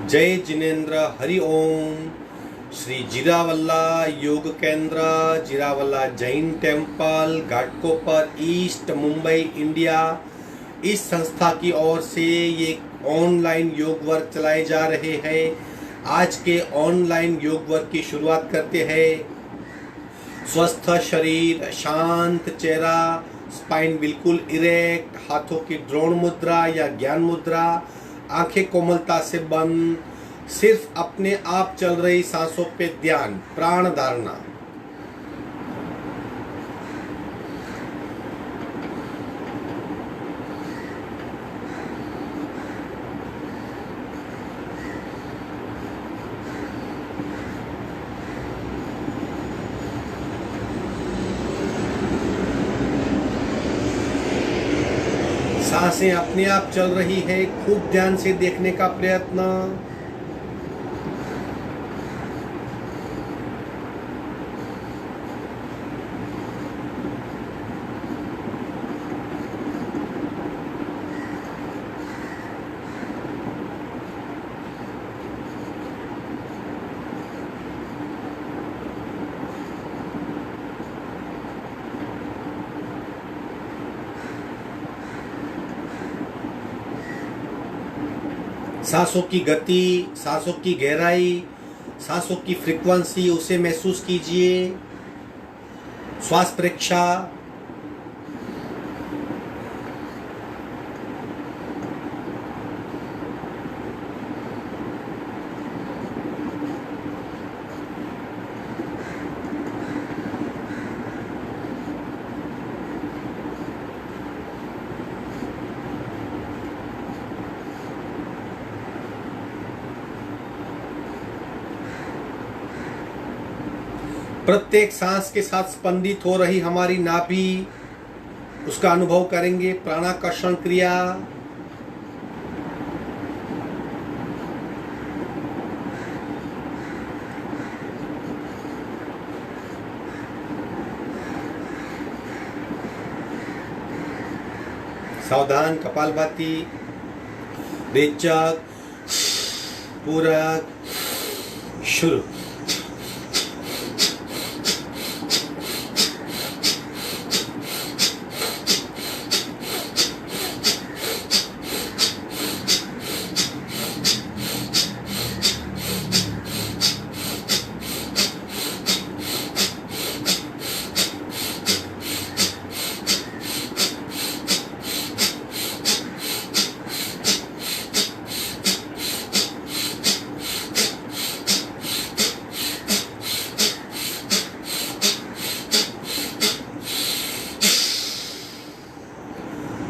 जय जिनेन्द्र हरि ओम। Shri Jirawala Yog Kendra, Jirawala Jain temple, Ghatkopar east, Mumbai, India, इस संस्था की ओर से ये ऑनलाइन योग वर्क चलाए जा रहे हैं। आज के ऑनलाइन योग वर्क की शुरुआत करते हैं। स्वस्थ शरीर, शांत चेहरा, स्पाइन बिल्कुल इरेक्ट, हाथों की द्रोण मुद्रा या ज्ञान मुद्रा, आंखें कोमलता से बंद, सिर्फ अपने आप चल रही सांसों पे ध्यान, प्राण धारणा। सांसें अपने आप चल रही है, खूब ध्यान से देखने का प्रयत्न। सांसों की गति, सांसों की गहराई, सांसों की फ्रीक्वेंसी, उसे महसूस कीजिए। श्वास परीक्षा। प्रत्येक सांस के साथ स्पंदित हो रही हमारी नाभि, उसका अनुभव करेंगे। प्राणाकर्षण क्रिया। सावधान, कपालभाति, रेचक, पूरक, शुरू।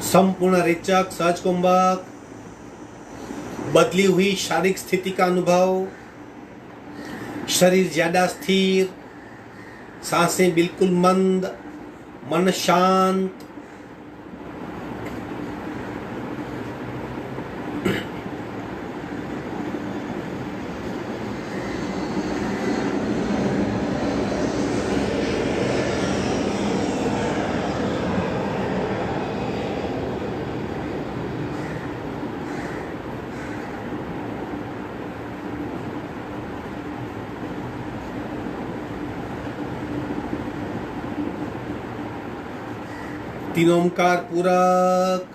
संपूर्ण रेचक, सहज कुंभक, बदली हुई शारीरिक स्थिति का अनुभव। शरीर ज्यादा स्थिर, सांसें बिल्कुल मंद, मन शांत। तीन ओमकार पूरक।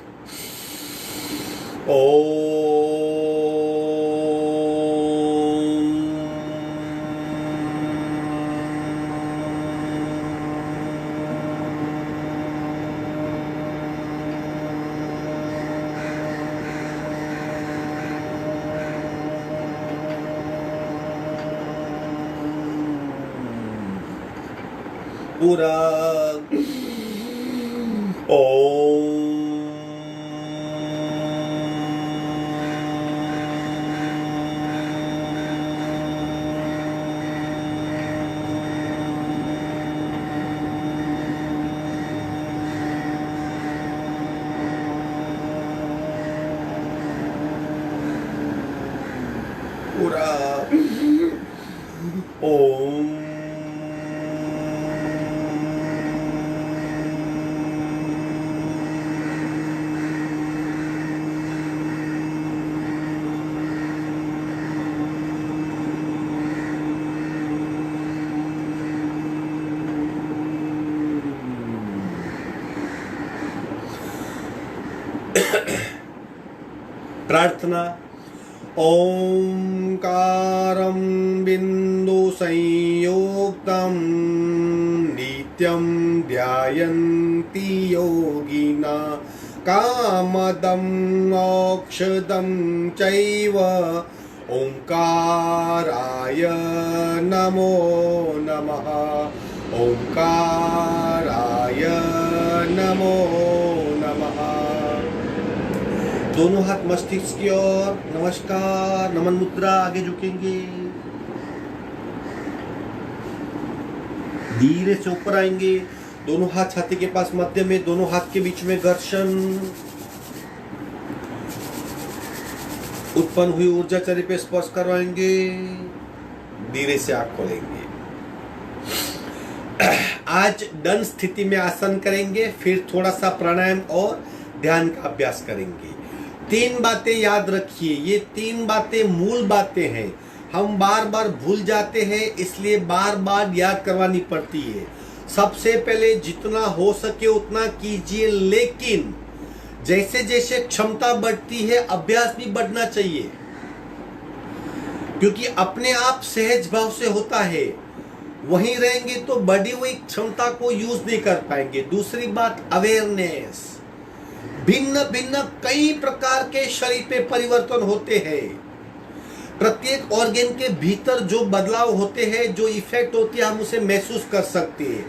पूरक। पूरक। ओम। प्रार्थना। ओंकारं बिंदु संयुक्तं नित्यं ध्यायन्ति योगिना कामदं मोक्षदं चैव ओंकाराय नमो नमः। ओंकाराय नमो नमः। दोनों हाथ मस्तिष्क की ओर, नमस्कार, नमन मुद्रा, आगे झुकेंगे, धीरे से ऊपर आएंगे, दोनों हाथ छाती के पास मध्य में, दोनों हाथ के बीच में घर्षण। उत्पन्न हुई ऊर्जा शरीर पे स्पर्श करवाएंगे, धीरे से आंख खोलेंगे। आज दंड स्थिति में आसन करेंगे, फिर थोड़ा सा प्राणायाम और ध्यान का अभ्यास करेंगे। 3 बातें याद रखिए, ये 3 बातें मूल बातें हैं, हम बार बार भूल जाते हैं, इसलिए बार बार याद करवानी पड़ती है। सबसे पहले जितना हो सके उतना कीजिए, लेकिन जैसे जैसे क्षमता बढ़ती है अभ्यास भी बढ़ना चाहिए, क्योंकि अपने आप सहज भाव से होता है। वहीं रहेंगे तो बढ़ी हुई क्षमता को यूज नहीं कर पाएंगे। दूसरी बात, अवेयरनेस। भिन्न भिन्न कई प्रकार के शरीर पे परिवर्तन होते हैं। प्रत्येक ऑर्गन के भीतर जो बदलाव होते हैं, जो इफेक्ट होती है, हम उसे महसूस कर सकते हैं।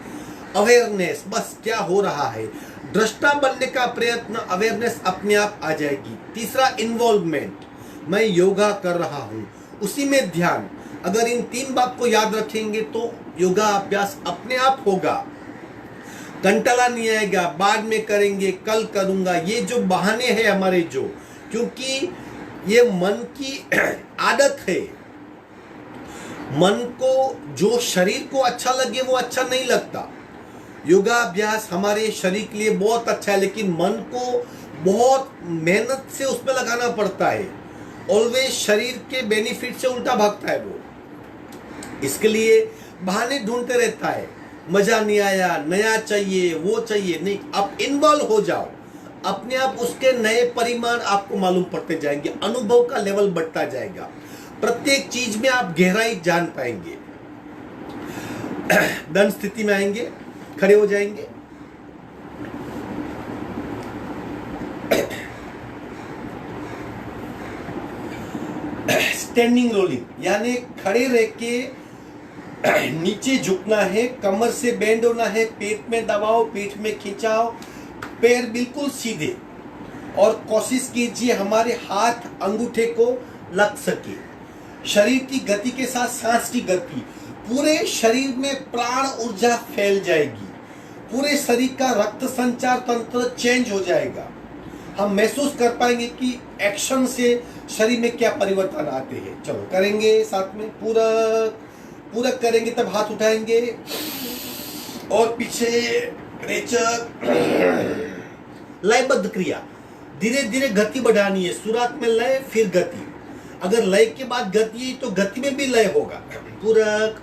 अवेयरनेस, बस क्या हो रहा है, दृष्टा बनने का प्रयत्न, अवेयरनेस अपने आप आ जाएगी। तीसरा, इन्वॉल्वमेंट, मैं योगा कर रहा हूं, उसी में ध्यान। अगर इन 3 बात को याद रखेंगे तो योगा अभ्यास अपने आप होगा, कंटाला नहीं आएगा, बाद में करेंगे, कल करूंगा, ये जो बहाने हैं हमारे, जो, क्योंकि ये मन की आदत है। मन को जो शरीर को अच्छा लगे वो अच्छा नहीं लगता। योगा अभ्यास हमारे शरीर के लिए बहुत अच्छा है, लेकिन मन को बहुत मेहनत से उसमें लगाना पड़ता है। ऑलवेज शरीर के बेनिफिट से उल्टा भागता है वो, इसके लिए बहाने ढूंढते रहता है। मजा नहीं आया, नया चाहिए, वो चाहिए, नहीं, आप इन्वॉल्व हो जाओ, अपने आप उसके नए परिमाण आपको मालूम पड़ते जाएंगे, अनुभव का लेवल बढ़ता जाएगा, प्रत्येक चीज में आप गहराई जान पाएंगे। दंड स्थिति में आएंगे, खड़े हो जाएंगे, स्टैंडिंग रोलिंग, यानी खड़े रह के नीचे झुकना है, कमर से बेंड होना है, पेट में दबाओ, पीठ में खिंचाओ, पैर बिल्कुल सीधे, और कोशिश कीजिए हमारे हाथ अंगूठे को लग सके। शरीर की गति के साथ सांस की गति, पूरे शरीर में प्राण ऊर्जा फैल जाएगी, पूरे शरीर का रक्त संचार तंत्र चेंज हो जाएगा। हम महसूस कर पाएंगे कि एक्शन से शरीर में क्या परिवर्तन आते हैं। चलो करेंगे साथ में, पूरक पूरक करेंगे, तब हाथ उठाएंगे और पीछे रेचक, लयबद्ध क्रिया, धीरे धीरे गति बढ़ानी है। शुरुआत में लय, फिर गति, अगर लय के बाद गति है तो गति में भी लय होगा। पूरक,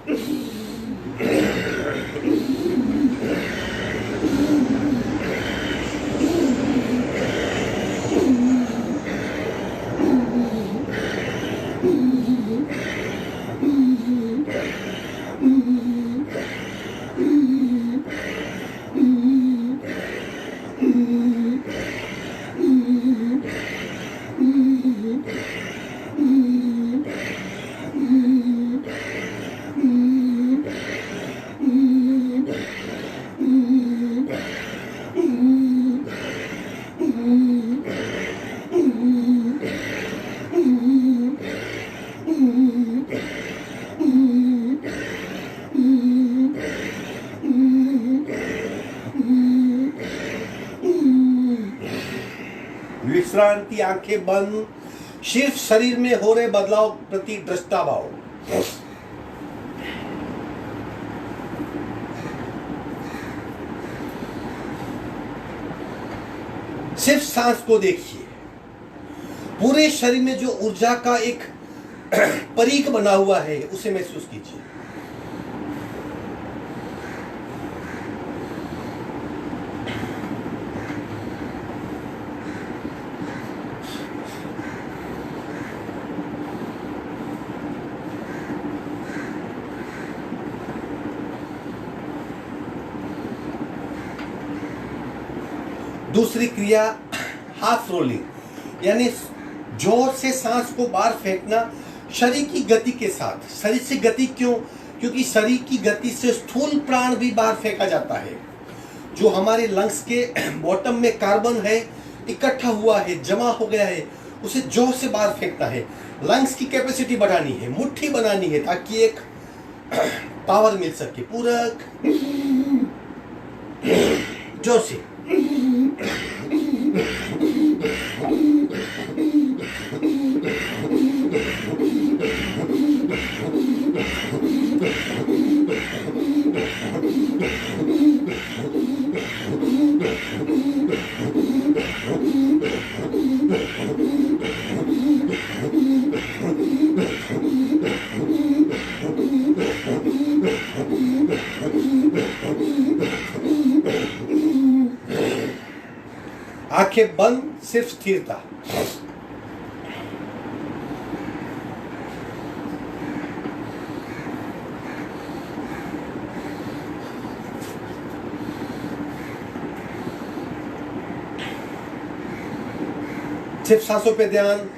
विश्रांति, आंखें बंद, सिर्फ शरीर में हो रहे बदलाव प्रति दृष्टा भाव। सिर्फ सांस को देखिए, पूरे शरीर में जो ऊर्जा का एक परीख बना हुआ है उसे महसूस कीजिए। दूसरी क्रिया हाफ रोलिंग, यानी जोर से सांस को बाहर फेंकना शरीर की गति के साथ। शरीर से गति क्यों? क्योंकि शरीर की गति से स्थूल प्राण भी बाहर फेंका जाता है। जो हमारे लंग्स के बॉटम में कार्बन है, इकट्ठा हुआ है, जमा हो गया है, उसे जोर से बाहर फेंकना है। लंग्स की कैपेसिटी बढ़ानी है, मुट्ठी बनानी है, ताकि एक पावर मिल सके। पूरक जोर से आंखें बंद, सिर्फ स्थिरता। सिर्फ सांसों पे ध्यान।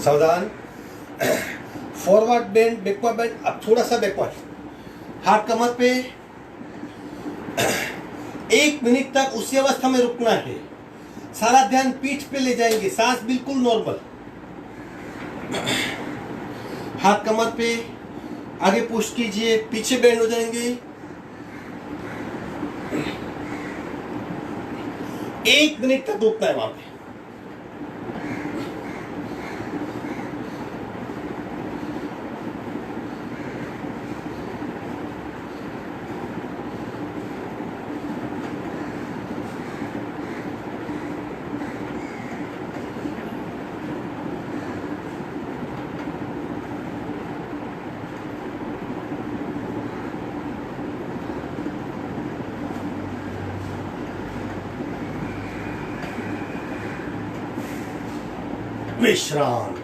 सावधान। Forward bend, backward bend. अब थोड़ा सा बैकवर्ड, हाथ कमर पे। 1 मिनट तक उसी अवस्था में रुकना है। सारा ध्यान पीठ पे ले जाएंगे, सांस बिल्कुल नॉर्मल। हाथ कमर पे, आगे पुश कीजिए, पीछे बेंड हो जाएंगे। 1 मिनट तक रुकना है वहां पे। विश्राम।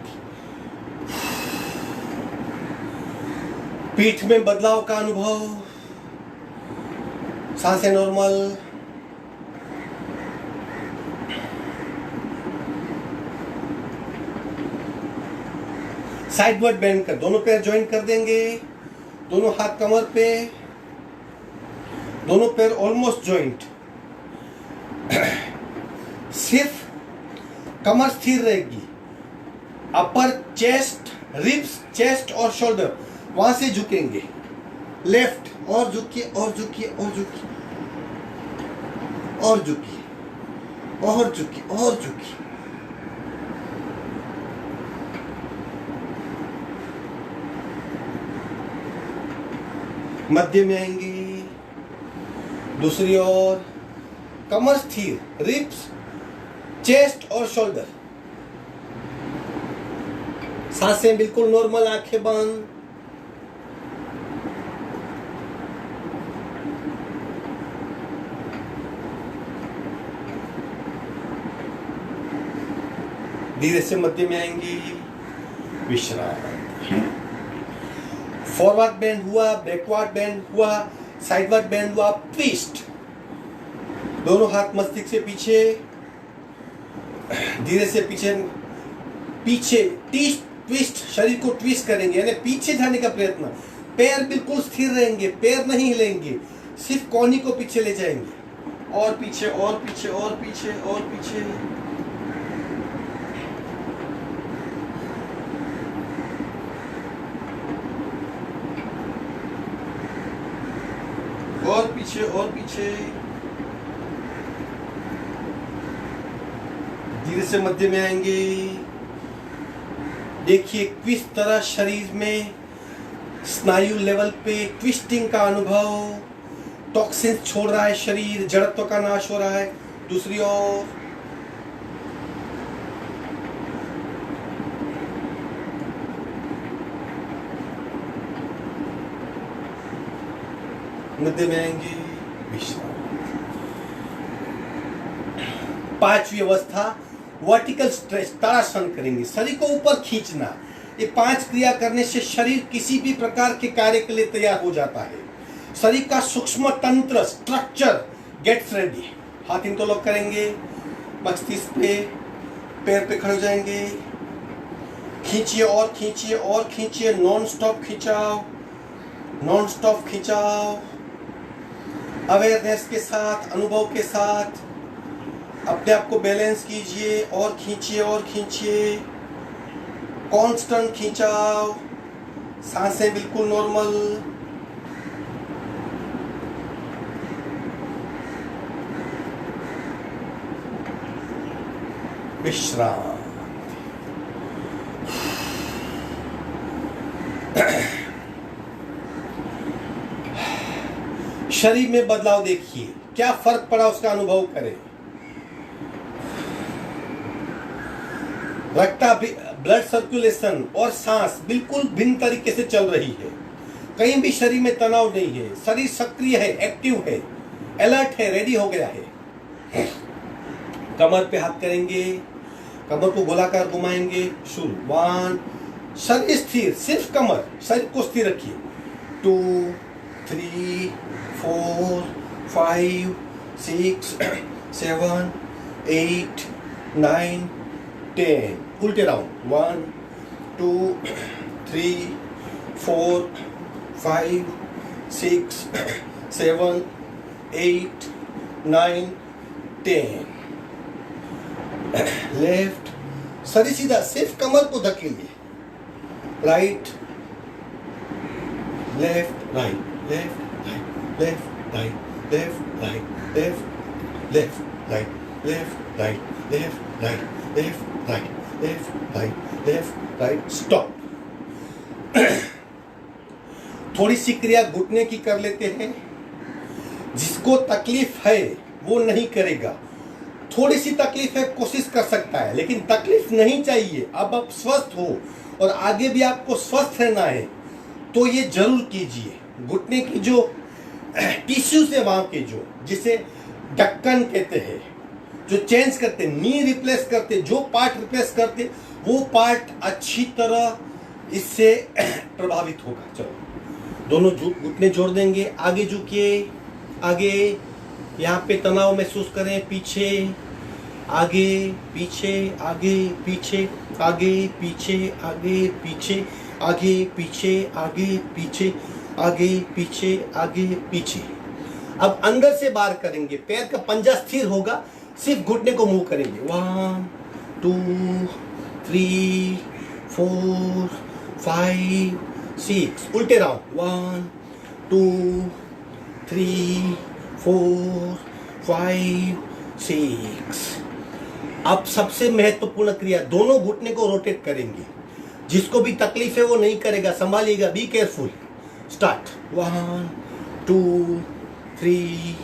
पीठ में बदलाव का अनुभव, सांसें नॉर्मल। साइडवर्ड बेंड कर, दोनों पैर ज्वाइन कर देंगे। दोनों हाथ कमर पे, दोनों पैर ऑलमोस्ट ज्वाइंट। सिर्फ कमर स्थिर रहेगी। अपर चेस्ट, रिब्स, चेस्ट और शोल्डर वहां से झुकेंगे। लेफ्ट, और झुकिए, और झुकिए, और झुकिए, और झुकिए, और झुकिए, और झुकिए। मध्य में आएंगे। दूसरी ओर, कमर स्थिर, रिब्स, चेस्ट और शोल्डर। सांसें बिल्कुल नॉर्मल, आंखें बंद। धीरे से मध्य में आएंगी। विश्राम। फॉरवर्ड बेंड हुआ, बैकवर्ड बेंड हुआ, साइडवर्ड बेंड हुआ, ट्विस्ट। दोनों हाथ मस्तिष्क से पीछे, धीरे से पीछे, पीछे ट्विस्ट। शरीर को ट्विस्ट करेंगे, यानी पीछे जाने का प्रयत्न। पैर बिल्कुल स्थिर रहेंगे, पैर नहीं हिलेंगे, सिर्फ कोहनी को पीछे ले जाएंगे। और पीछे, और पीछे, और पीछे, और पीछे। और पीछे, और पीछे। धीरे से मध्य में आएंगे। देखिए किस तरह शरीर में स्नायु लेवल पे ट्विस्टिंग का अनुभव, टॉक्सिन्स छोड़ रहा है शरीर, जड़त्व का नाश हो रहा है। दूसरी ओर, मध्य में आएंगे, विश्राम। पांचवी अवस्था वर्टिकल स्ट्रेच, ताड़ासन करेंगे, शरीर को ऊपर खींचना। ये 5 क्रिया करने से शरीर किसी भी प्रकार के कार्य के लिए तैयार हो जाता है। शरीर का सूक्ष्म तंत्र, स्ट्रक्चर गेट्स रेडी। हाथ इंटरलॉक करेंगे, मस्तिष्क पे, पैर पे खड़े हो जाएंगे, खींचिए और खींचिए और खींचिए, नॉन स्टॉप खिंचाओ, नॉन स्टॉप खिंचाओ, अवेयरनेस के साथ, अनुभव के साथ अपने आप को बैलेंस कीजिए और खींचिए और खींचिए, कांस्टेंट खिंचाओ, सांसें बिल्कुल नॉर्मल। विश्राम। शरीर में बदलाव देखिए, क्या फर्क पड़ा उसका अनुभव करें। ब्लड सर्कुलेशन और सांस बिल्कुल भिन्न तरीके से चल रही है। कहीं भी शरीर में तनाव नहीं है, शरीर सक्रिय है, एक्टिव है, अलर्ट है, रेडी हो गया है। कमर पे हाथ करेंगे, कमर को गोलाकार घुमाएंगे, शुरू। 1, शरीर स्थिर, सिर्फ कमर, शरीर को स्थिर रखिए। 2, 3, 4, 5, 6, 7, 8, 9, 10। उल्टे राउंड। 1, 2, 3, 4, 5, 6, 7, 8, 9, 10। लेफ्ट, शरीर सीधा, सिर्फ कमर को धकेलिए। Right, left, right, left, right, left, right, left, right, left, left, right, left, right, left, right, left, right, left, right, left, right, stop. थोड़ी सी क्रिया घुटने की कर लेते हैं। जिसको तकलीफ है वो नहीं करेगा, थोड़ी सी तकलीफ है कोशिश कर सकता है, लेकिन तकलीफ नहीं चाहिए। अब आप स्वस्थ हो और आगे भी आपको स्वस्थ रहना है तो ये जरूर कीजिए। घुटने की जो टिश्यूज है वहां के, जो जिसे ढक्कन कहते हैं, जो चेंज करते, नी रिप्लेस करते, जो पार्ट रिप्लेस करते, वो पार्ट अच्छी तरह इससे प्रभावित होगा। चलो, दोनों घुटने जोड़ देंगे, आगे झुकिए, आगे, यहाँ पे तनाव महसूस करें, पीछे, आगे पीछे, आगे पीछे, आगे पीछे, आगे पीछे, आगे पीछे, आगे पीछे, आगे पीछे, आगे पीछे। अब अंदर से बाहर करेंगे, पैर का पंजा स्थिर होगा, सिर्फ घुटने को मूव करेंगे। 1, 2, 3, 4, 5, 6। उल्टे राउंड। 1, 2, 3, 4, 5, 6। अब सबसे महत्वपूर्ण क्रिया, दोनों घुटने को रोटेट करेंगे। जिसको भी तकलीफ है वो नहीं करेगा, संभालिएगा, बी केयरफुल। स्टार्ट। 1, 2, 3,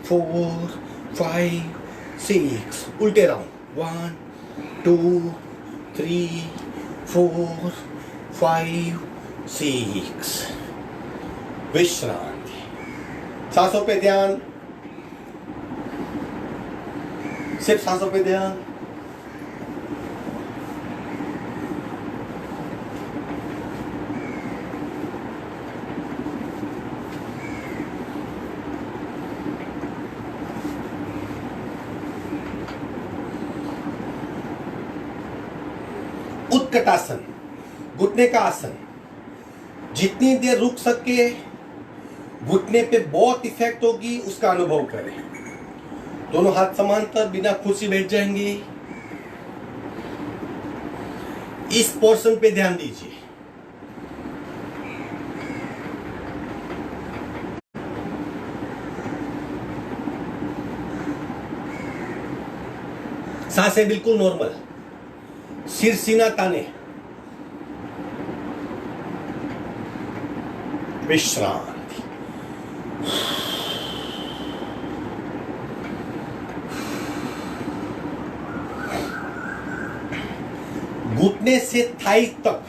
4, 5, 6। उल्टे राउंड। 1, 2, 3, 4, 5, 6। विश्रांति। सांसों पे ध्यान, सिर्फ सांसों पे ध्यान। उत्कटासन, घुटने का आसन। जितनी देर रुक सके, घुटने पे बहुत इफेक्ट होगी, उसका अनुभव करें। दोनों हाथ समांतर, बिना कुर्सी बैठ जाएंगे। इस पोर्शन पे ध्यान दीजिए। सांसें बिल्कुल नॉर्मल, सिर सीना ताने। विश्रांति। घुटने से थाई तक,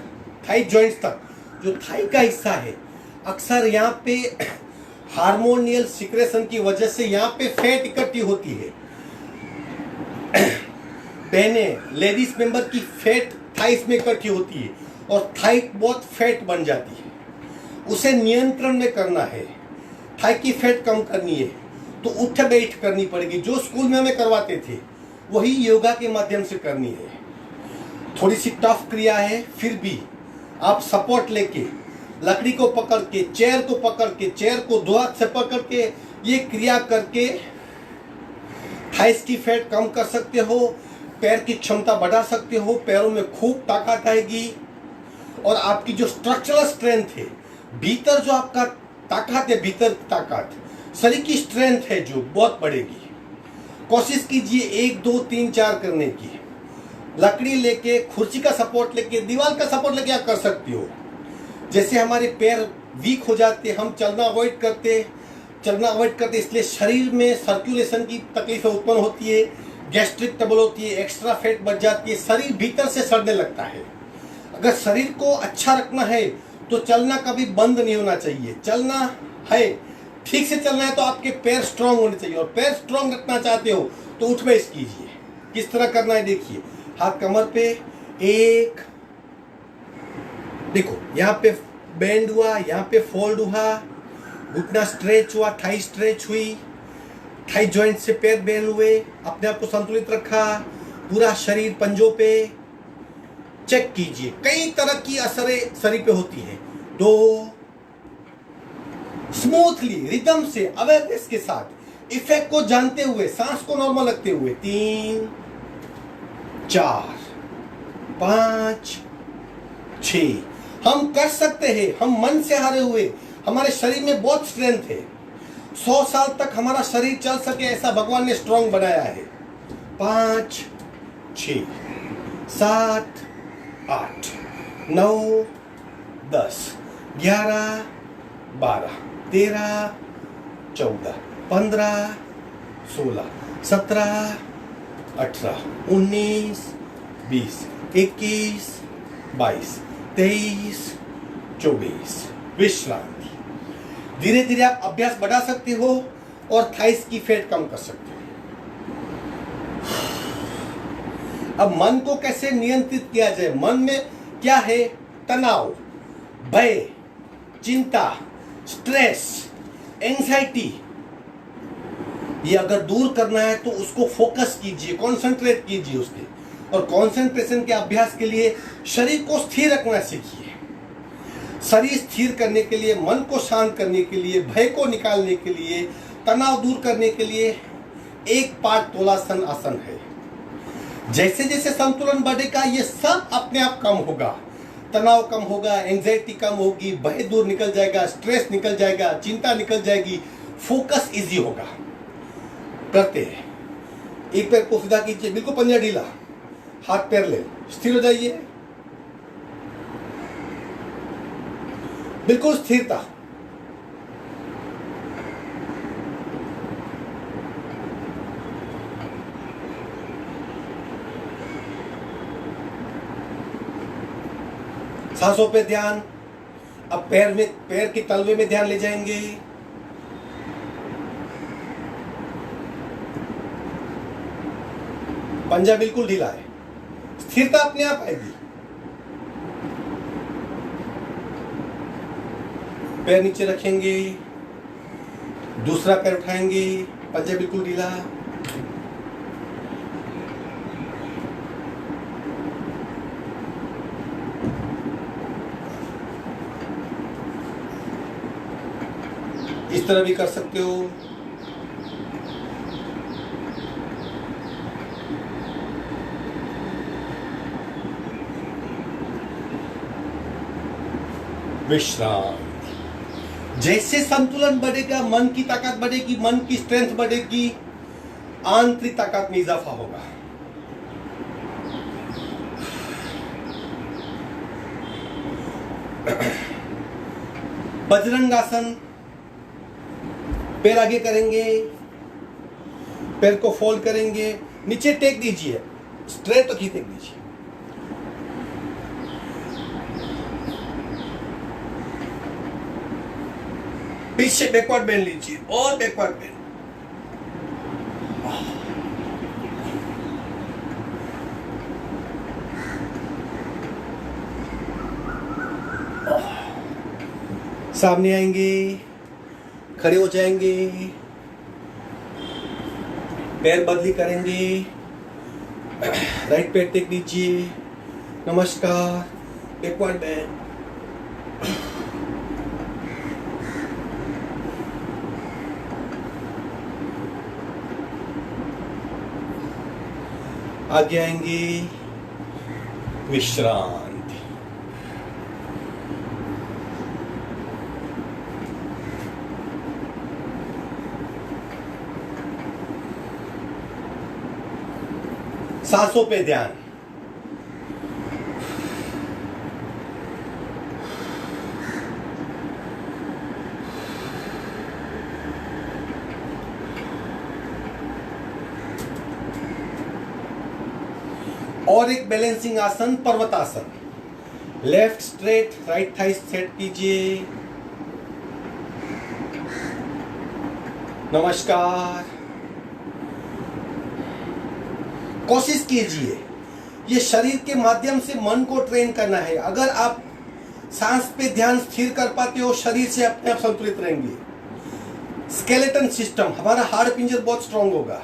थाई जॉइंट्स तक, जो थाई का हिस्सा है, अक्सर यहाँ पे हार्मोनियल सिक्रेशन की वजह से यहाँ पे फैट इकट्ठी होती है। बहनें, लेडीज मेंबर की फैट थाइस में इकट्ठी होती है और थाई बहुत फैट बन जाती है। उसे नियंत्रण में करना है, थाई की फैट कम करनी है तो उठ बैठ करनी पड़ेगी। जो स्कूल में हमें करवाते थे वही योगा के माध्यम से करनी है। थोड़ी सी टफ क्रिया है, फिर भी आप सपोर्ट लेके, लकड़ी को पकड़ के, चेयर को पकड़ के, चेयर को दो हाथ से पकड़ के ये क्रिया करके थाइस की फैट कम कर सकते हो, पैर की क्षमता बढ़ा सकते हो, पैरों में खूब ताकत आएगी और आपकी जो स्ट्रक्चरल स्ट्रेंथ है, भीतर जो आपका ताकत है, भीतर ताकत, शरीर की स्ट्रेंथ है जो बहुत बढ़ेगी। कोशिश कीजिए 1 2 3 4 करने की। लकड़ी लेके, कुर्सी का सपोर्ट लेके, दीवार का सपोर्ट लेके आप कर सकती हो। जैसे हमारे पैर वीक हो जाते, हम चलना अवॉइड करते, इसलिए शरीर में सर्कुलेशन की तकलीफें उत्पन्न होती है, गैस्ट्रिक ट्रबल होती है, एक्स्ट्रा फैट बढ़ जाती है, शरीर भीतर से सड़ने लगता है। अगर शरीर को अच्छा रखना है तो चलना कभी बंद नहीं होना चाहिए। चलना है, ठीक से चलना है तो आपके पैर स्ट्रांग होने चाहिए, और पैर स्ट्रांग रखना चाहते हो तो उठ बैठ कीजिए। किस तरह करना है देखिए, हाथ कमर पे, एक, देखो यहाँ पे बेंड हुआ, यहाँ पे फोल्ड हुआ, घुटना स्ट्रेच हुआ, थाई स्ट्रेच हुई, थाई जॉइंट से पैर बेंड हुए, अपने आप को संतुलित रखा, पूरा शरीर पंजों पे। चेक कीजिए, कई तरह की असरें शरीर पे होती है। 2, स्मूथली, रिदम से, अवेयरनेस के साथ, इफेक्ट को जानते हुए, सांस को नॉर्मल रखते हुए। 3 4 5 6 हम कर सकते हैं। हम मन से हारे हुए, हमारे शरीर में बहुत स्ट्रेंथ है। 100 साल तक हमारा शरीर चल सके ऐसा भगवान ने स्ट्रांग बनाया है। 5 6 7 8 9 10 11 12 13 14 15 16 17 18 19 20 21 22 23 24। विश्रांति। धीरे धीरे आप अभ्यास बढ़ा सकते हो और थाइस की फैट कम कर सकते हो। अब मन को कैसे नियंत्रित किया जाए? मन में क्या है? तनाव, भय, चिंता, स्ट्रेस, एंजाइटी। ये अगर दूर करना है तो उसको फोकस कीजिए, कंसंट्रेट कीजिए उसके। और कंसंट्रेशन के अभ्यास के लिए शरीर को स्थिर रखना सीखिए। शरीर स्थिर करने के लिए, मन को शांत करने के लिए, भय को निकालने के लिए, तनाव दूर करने के लिए एक पाठ तोलासन आसन है। जैसे जैसे संतुलन बढ़ेगा ये सब अपने आप कम होगा। तनाव कम होगा, एंजाइटी कम होगी, भय दूर निकल जाएगा, स्ट्रेस निकल जाएगा, चिंता निकल जाएगी, फोकस इजी होगा। करते हैं। एक पैर को सीधा कीजिए, बिल्कुल पंजा ढीला, हाथ पैर ले, स्थिर हो जाइए, बिल्कुल स्थिरता। सांसों पे ध्यान। अब पैर के तलवे में ध्यान ले जाएंगे। पंजा बिल्कुल ढीला है, स्थिरता अपने आप आएगी। पैर नीचे रखेंगे, दूसरा पैर उठाएंगे, पंजा बिल्कुल ढीला। इस तरह भी कर सकते हो। विश्राम। जैसे संतुलन बढ़ेगा, मन की ताकत बढ़ेगी, मन की स्ट्रेंथ बढ़ेगी, आंतरिक ताकत में इजाफा होगा। बजरंगासन। पैर आगे करेंगे, पैर को फोल्ड करेंगे, नीचे टेक दीजिए, स्ट्रेट तक ही टेक दीजिए। पीछे बैकवर्ड बेंड लीजिए और बैकवर्ड बेंड। सामने आएंगे, खड़े हो जाएंगे, पैर बदली करेंगे, राइट पैर टेक लीजिए, नमस्कार, बैकवर्ड बेंड। आगे आएंगे, विश्रांति। सांसों पे ध्यान। और एक बैलेंसिंग आसन, पर्वतासन। Left straight, right thigh set कीजिए, नमस्कार। कोशिश कीजिए, ये शरीर के माध्यम से मन को ट्रेन करना है। अगर आप सांस पे ध्यान स्थिर कर पाते हो, शरीर से अपने आप संतुलित रहेंगे। स्केलेटन सिस्टम, हमारा हाड़ पिंजर बहुत स्ट्रांग होगा,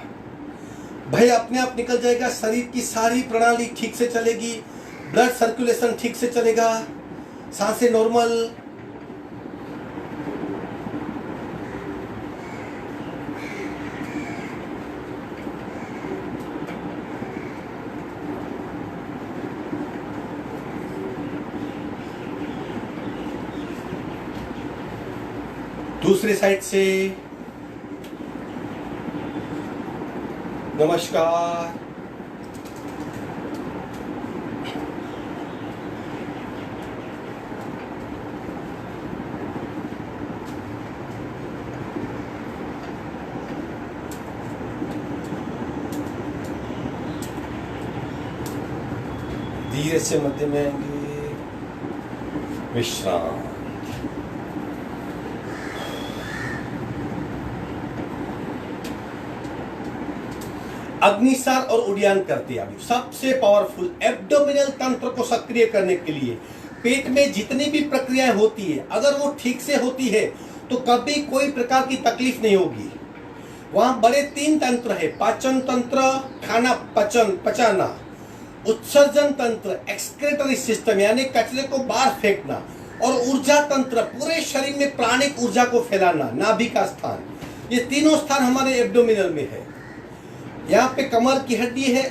भय अपने आप निकल जाएगा, शरीर की सारी प्रणाली ठीक से चलेगी, ब्लड सर्कुलेशन ठीक से चलेगा, सांसें नॉर्मल। दूसरे साइड से, नमस्कार। धीरे से मध्य में आएंगे, विश्राम। अग्निसार और उड्डयन करते हैं। अभी सबसे पावरफुल एब्डोमिनल तंत्र को सक्रिय करने के लिए पेट में जितनी भी प्रक्रियाएं होती है, अगर वो ठीक से होती है तो कभी कोई प्रकार की तकलीफ नहीं होगी। वहां बड़े 3 तंत्र है, पाचन तंत्र, खाना पचाना, उत्सर्जन तंत्र, एक्सक्रेटरी सिस्टम यानी कचरे को बाहर फेंकना, और ऊर्जा तंत्र, पूरे शरीर में प्राणिक ऊर्जा को फैलाना, नाभि का स्थान। ये तीनों स्थान हमारे एब्डोमिनल में है। यहाँ पे कमर की हड्डी है,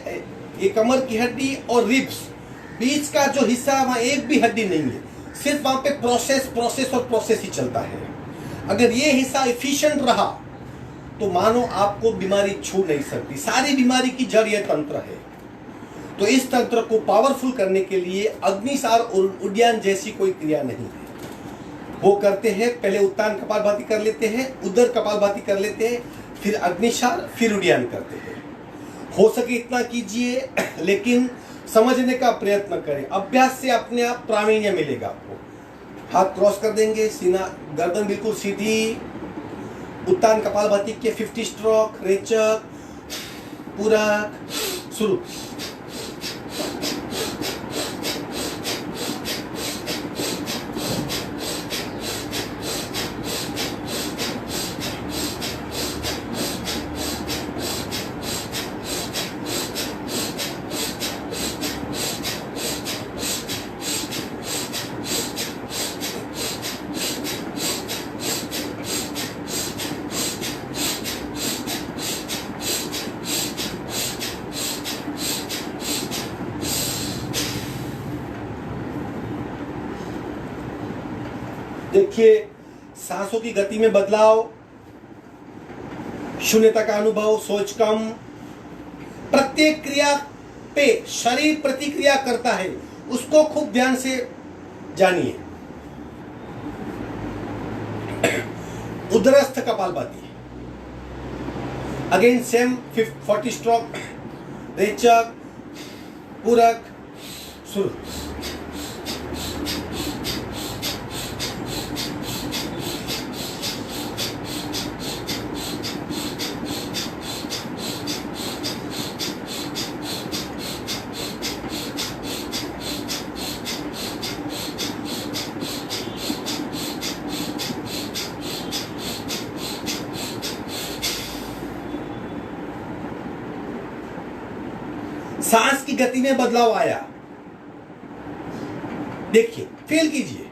ये कमर की हड्डी और रिब्स, बीच का जो हिस्सा है वहाँ एक भी हड्डी नहीं है, सिर्फ वहाँ पे प्रोसेस ही चलता है। अगर ये हिस्सा एफिशिएंट रहा तो मानो आपको बीमारी छू नहीं सकती। सारी बीमारी की जड़ यह तंत्र है। तो इस तंत्र को पावरफुल करने के लिए अग्निसार और उड्डयन जैसी कोई क्रिया नहीं है। वो करते हैं, पहले उत्तान कपालभाति कर लेते हैं, उदर कपालभाति कर लेते हैं, फिर अग्निसार, फिर उड्डयन करते हैं। हो सके इतना कीजिए, लेकिन समझने का प्रयत्न करें। अभ्यास से अपने आप प्रावीण्य मिलेगा आपको। हाथ क्रॉस कर देंगे, सीना गर्दन बिल्कुल सीधी, उत्तान कपालभाति के 50 स्ट्रोक, रेचक, पूरक, शुरू। देखिए, सांसों की गति में बदलाव, शून्यता का अनुभव, सोच कम। प्रत्येक क्रिया पे शरीर प्रतिक्रिया करता है, उसको खूब ध्यान से जानिए। उदरस्थ कपालभाति, अगेन सेम 40 स्ट्रोक, रेचक, पूरक, शुरू। सांस की गति में बदलाव आया। देखिए, फेल कीजिए।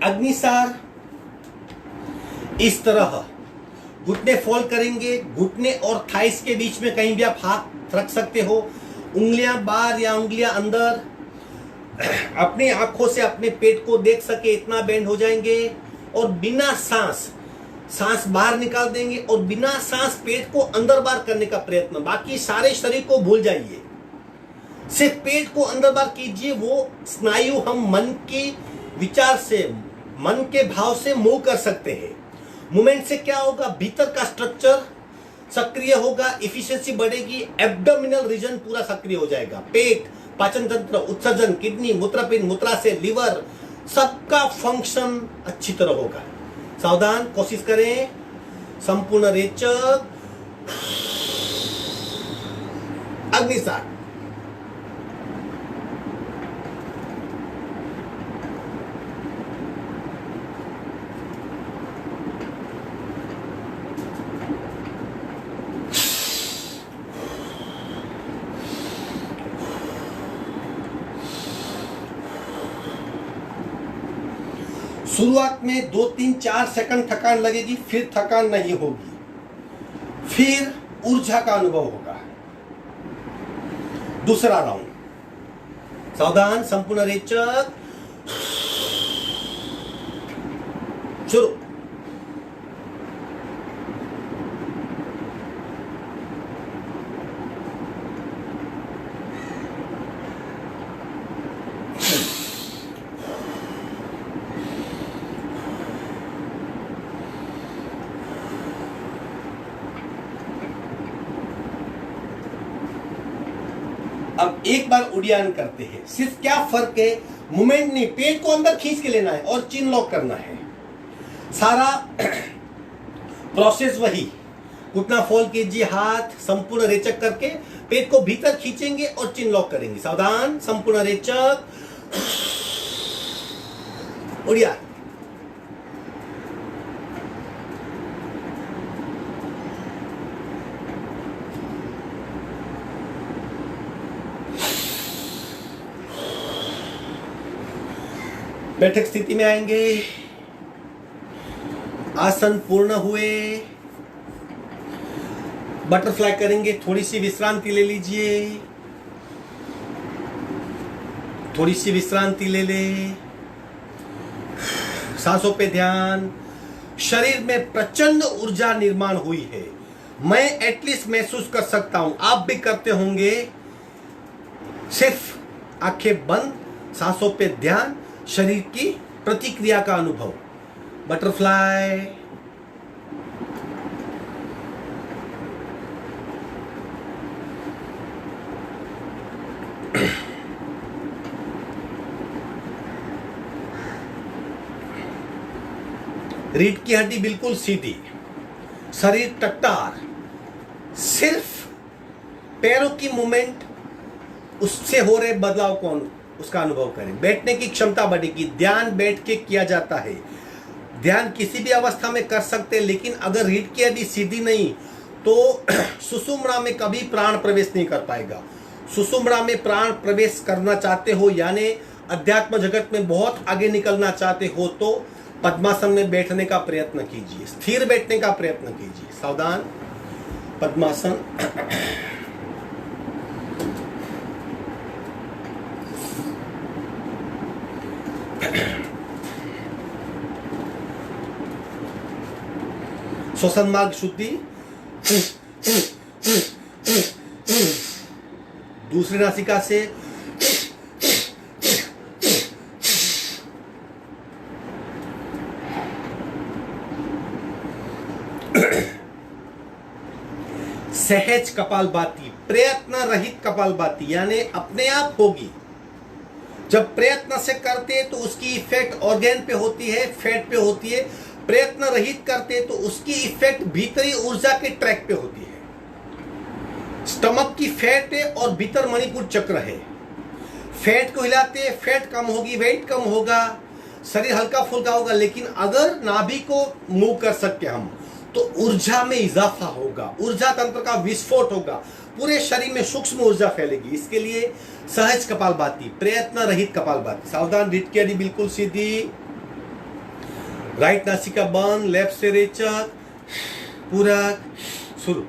अग्निसार इस तरह घुटने फोल्ड करेंगे, घुटने और थाइस के बीच में कहीं भी आप हाथ रख सकते हो, उंगलियां बाहर या उंगलियां अंदर, अपनी आंखों से अपने पेट को देख सके इतना बेंड हो जाएंगे और बिना सांस बाहर निकाल देंगे और बिना सांस पेट को अंदर बाहर करने का प्रयत्न। बाकी सारे शरीर को भूल जाइए, सिर्फ पेट को अंदर बाहर कीजिए। वो स्नायु हम मन के विचार से, मन के भाव से मूव कर सकते हैं। मूवमेंट से क्या होगा, भीतर का स्ट्रक्चर सक्रिय होगा, एफिशिएंसी बढ़ेगी, एब्डोमिनल रीजन पूरा सक्रिय हो जाएगा। पेट, पाचन तंत्र, उत्सर्जन, किडनी, मूत्रपिंड, मूत्राशय, लिवर, सबका फंक्शन अच्छी तरह होगा। सावधान, कोशिश करें। संपूर्ण रेचक, अग्निसार। शुरुआत में 2, 3, 4 सेकंड थकान लगेगी, फिर थकान नहीं होगी, फिर ऊर्जा का अनुभव होगा। दूसरा राउंड, सावधान, संपूर्ण रेचक, शुरू। अब एक बार उड्डयन करते हैं। सिर्फ क्या फर्क है, मूवमेंट नहीं, पेट को अंदर खींच के लेना है और चिन लॉक करना है। सारा प्रोसेस वही। घुटना फोल्ड कीजिए, हाथ संपूर्ण रेचक करके पेट को भीतर खींचेंगे और चिन लॉक करेंगे। सावधान, संपूर्ण रेचक, उड्डयन। बैठक स्थिति में आएंगे, आसन पूर्ण हुए, बटरफ्लाई करेंगे। थोड़ी सी विश्रांति ले लीजिए, थोड़ी सी विश्रांति ले ले। सांसों पे ध्यान। शरीर में प्रचंड ऊर्जा निर्माण हुई है, मैं एटलीस्ट महसूस कर सकता हूं, आप भी करते होंगे। सिर्फ आंखें बंद, सांसों पे ध्यान, शरीर की प्रतिक्रिया का अनुभव। बटरफ्लाई, रीढ़ की हड्डी बिल्कुल सीधी, शरीर टट्टार, सिर्फ पैरों की मूवमेंट, उससे हो रहे बदलाव को उसका अनुभव करें। बैठने की क्षमता बढ़ेगी, ध्यान बैठ के किया जाता है। ध्यान किसी भी अवस्था में कर सकते हैं, लेकिन अगर रीढ़ की हड्डी सीधी नहीं तो सुषुम्ना में कभी प्राण प्रवेश नहीं कर पाएगा। सुषुम्ना में प्राण प्रवेश करना चाहते हो, यानी अध्यात्म जगत में बहुत आगे निकलना चाहते हो, तो पद्मासन में बैठने का प्रयत्न कीजिए, स्थिर बैठने का प्रयत्न कीजिए। सावधान, पद्मासन। श्वसन मार्ग शुद्धि, दूसरी नासिका से सहज कपालभाति, प्रयत्न रहित कपालभाति, यानी अपने आप होगी। जब प्रयत्न से करते तो उसकी इफेक्ट ऑर्गेन पे होती है, फैट पे होती है। प्रयत्न रहित करते तो उसकी इफेक्ट भीतरी ऊर्जा के ट्रैक पे होती है। स्टमक की फैट है और भीतर मणिपुर चक्र है। फैट को हिलाते हैं, फैट कम होगी, वेट कम होगा, शरीर हल्का फुल्का होगा। लेकिन अगर नाभि को मूव कर सकते हम तो ऊर्जा में इजाफा होगा, ऊर्जा तंत्र का विस्फोट होगा, पूरे शरीर में सूक्ष्म ऊर्जा फैलेगी। इसके लिए सहज कपालभाति, प्रयत्न रहित कपालभाति। सावधान, रीढ़ की हड्डी बिल्कुल सीधी, राइट नासिका बंद, लेफ्ट से रेचक, पूरा शुरू।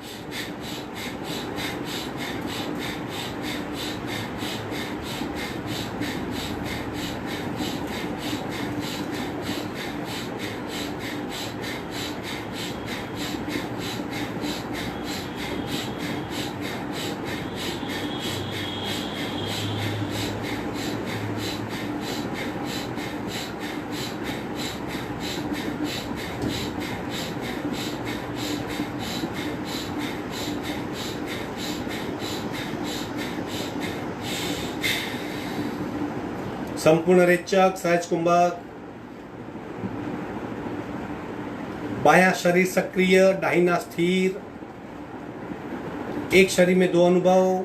संपूर्ण रेचक, सहज कुंभक, बायां शरीर सक्रिय, दाहिना स्थिर, एक शरीर में दो अनुभव।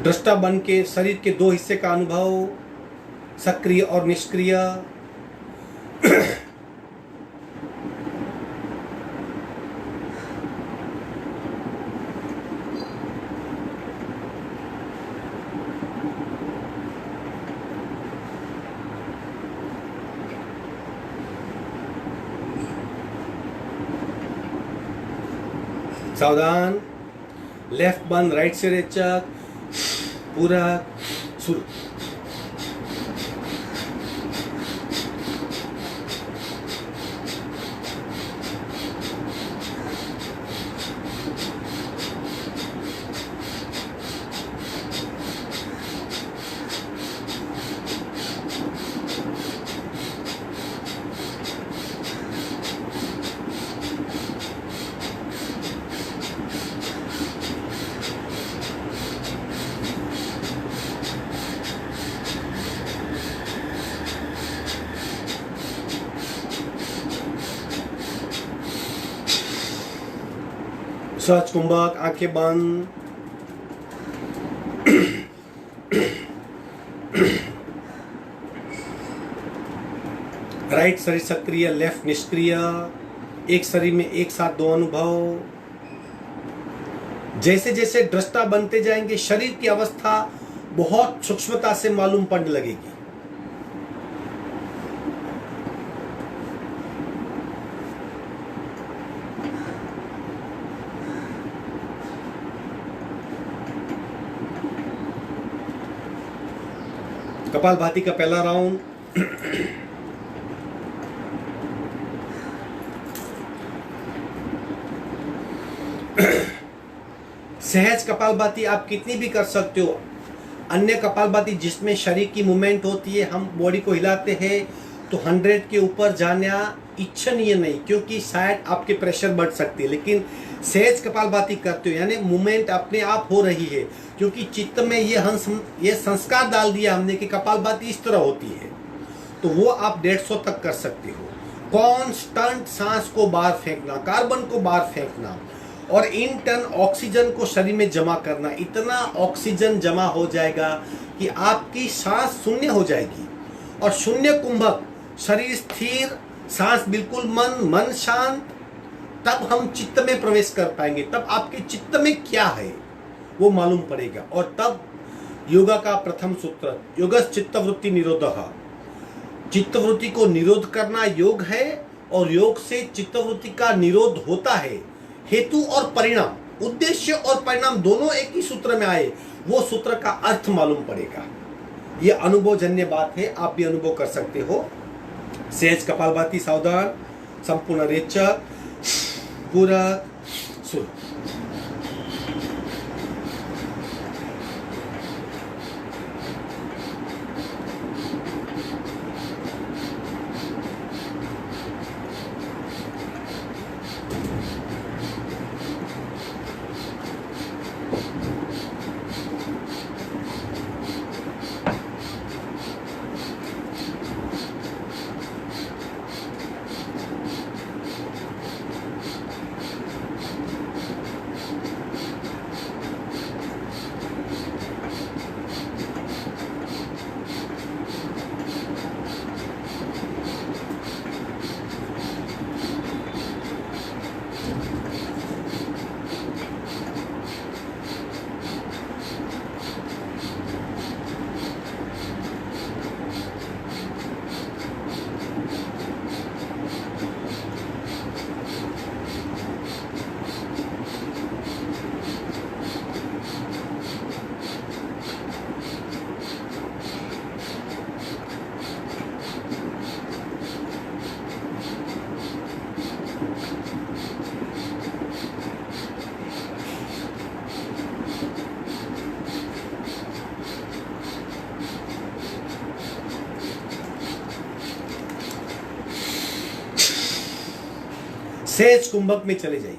दृष्टा बन के शरीर के दो हिस्से का अनुभव, सक्रिय और निष्क्रिय। सावधान, लेफ्ट बंद, राइट से रेचक, पूरा शुरू। सहज कुंभक, आंखें बंद। राइट शरीर सक्रिय, लेफ्ट निष्क्रिय, एक शरीर में एक साथ दो अनुभव। जैसे जैसे दृष्टा बनते जाएंगे शरीर की अवस्था बहुत सूक्ष्मता से मालूम पड़ने लगेगी। कपालभाति का पहला राउंड। सहज कपालभाति आप कितनी भी कर सकते हो। अन्य कपालभाति जिसमें शरीर की मूवमेंट होती है, हम बॉडी को हिलाते हैं, तो 100 के ऊपर जाना इच्छनीय नहीं, क्योंकि शायद आपके प्रेशर बढ़ सकती है। लेकिन सहज कपालभाति करते हो यानी मूवमेंट अपने आप हो रही है, क्योंकि चित्त में ये संस्कार डाल दिया हमने कि कपालभाति इस तरह होती है, तो वो आप 150 तक कर सकते हो। कॉन्स्टेंट सांस को बाहर फेंकना, कार्बन को बाहर फेंकना और इन टन ऑक्सीजन को शरीर में जमा करना। इतना ऑक्सीजन जमा हो जाएगा कि आपकी सांस शून्य हो जाएगी। और शून्य कुंभक, शरीर स्थिर, सांस बिल्कुल मन शांत, तब हम चित्त में प्रवेश कर पाएंगे। तब आपके चित्त में क्या है वो मालूम पड़ेगा। और तब योगा का प्रथम सूत्र, योगस् चित्तवृत्ति निरोधः, चित्तवृत्ति को निरोध करना योग है। और योग से चित्तवृत्ति का निरोध होता है। हेतु और परिणाम, उद्देश्य और परिणाम दोनों एक ही सूत्र में आए, वो सूत्र का अर्थ मालूम पड़ेगा। ये अनुभवजन्य बात है, आप भी अनुभव कर सकते हो। सहज कपालभाति, सावधान, संपूर्ण रेचक, पूरा शुरू। सहज कुंभक में चले जाइए।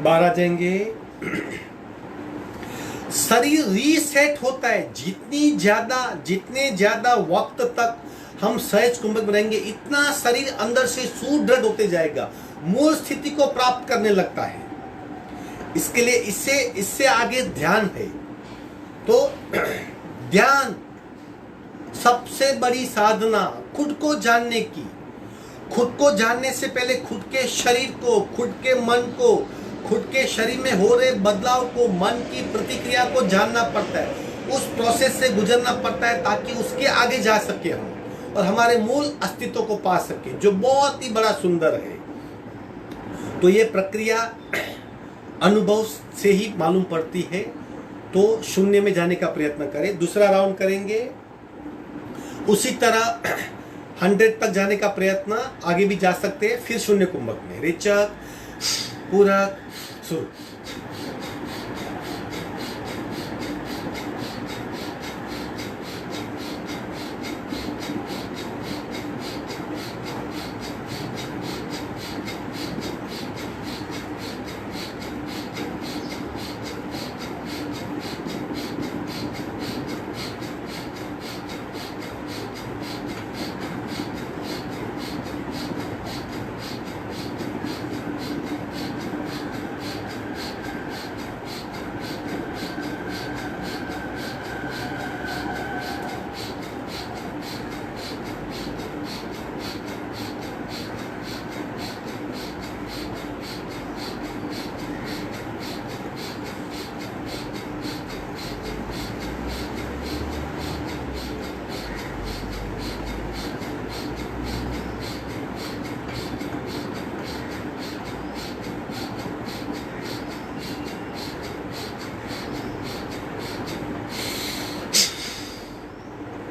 बाहर आ जाएंगे। शरीर रीसेट होता है। जितने ज्यादा वक्त तक हम सहज कुंभक में रहेंगे, इतना शरीर अंदर से सुदृढ़ होते जाएगा, मूल स्थिति को प्राप्त करने लगता है। इसके लिए इससे आगे ध्यान है। तो ध्यान सबसे बड़ी साधना खुद को जानने की। खुद को जानने से पहले खुद के शरीर को, खुद के मन को, खुद के शरीर में हो रहे बदलाव को, मन की प्रतिक्रिया को जानना पड़ता है। उस प्रोसेस से गुजरना पड़ता है ताकि उसके आगे जा सके हम और हमारे मूल अस्तित्व को पा सके, जो बहुत ही बड़ा सुंदर है। तो ये प्रक्रिया अनुभव से ही मालूम पड़ती है। तो शून्य में जाने का प्रयत्न करें। दूसरा राउंड करेंगे, उसी तरह 100 तक जाने का प्रयत्न, आगे भी जा सकते हैं। फिर शून्य कुंभक में रेचक, पूरक, शुरू।